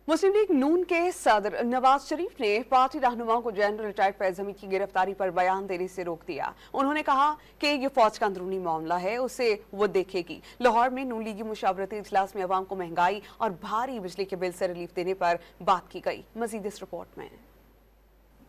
मुस्लिम league नून के सदर नवाज शरीफ ने पार्टी रहनुमाओं को जनरल रिटायर्ड फैज हमीद की गिरफ्तारी पर बयान देने से रोक दिया। उन्होंने कहा कि ये फौज का अंदरूनी मामला है, उसे वो देखेगी। लाहौर में नून लीगी मुशावरती इजलास में अवाम को महंगाई और भारी बिजली के बिल से रिलीफ देने पर बात की गई। मजीद इस रिपोर्ट में।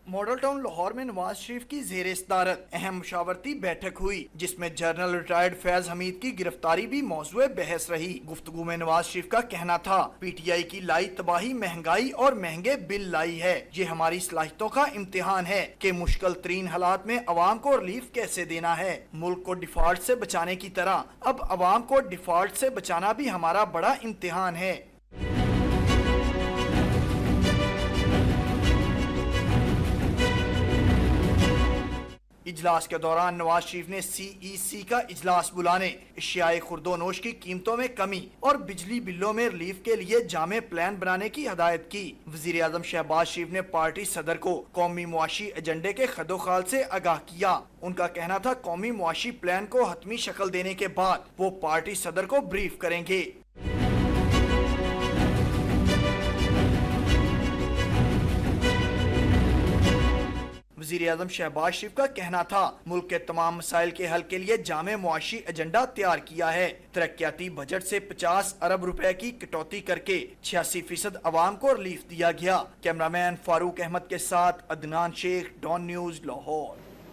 मॉडल टाउन लाहौर में नवाज शरीफ की ज़ेर सदारत अहम मुशावरती बैठक हुई, जिसमें जनरल रिटायर्ड फैज हमीद की गिरफ्तारी भी मौजूए बहस रही। गुफ्तगू में नवाज शरीफ का कहना था, पीटीआई की लाई तबाही महंगाई और महंगे बिल लाई है। ये हमारी सलाहियतों का इम्तिहान है कि मुश्किल तरीन हालात में अवाम को रिलीफ कैसे देना है। मुल्क को डिफॉल्ट से बचाने की तरह अब अवाम को डिफॉल्ट से बचाना भी हमारा बड़ा इम्तिहान है। इजलास के दौरान नवाज शरीफ ने CEC का इजलास बुलाने, एशियाई खुर्दोनोश की कीमतों में कमी और बिजली बिलों में रिलीफ के लिए जामे प्लान बनाने की हदायत की। वजीर आजम शहबाज शरीफ ने पार्टी सदर को कौमी मुआशी एजेंडे के खदोखाल से आगाह किया। उनका कहना था, कौमी मुआशी प्लान को हतमी शक्ल देने के बाद वो पार्टी सदर को ब्रीफ करेंगे। वज़ीर आज़म शहबाज शरीफ का कहना था, मुल्क के तमाम मसाइल के हल के लिए जामे मुआशी एजेंडा तैयार किया है। तरक्याती बजट से 50 अरब रुपए की कटौती करके 86% अवाम को रिलीफ दिया गया। कैमरामैन फारूक अहमद के साथ अदनान शेख, डॉन न्यूज, लाहौर।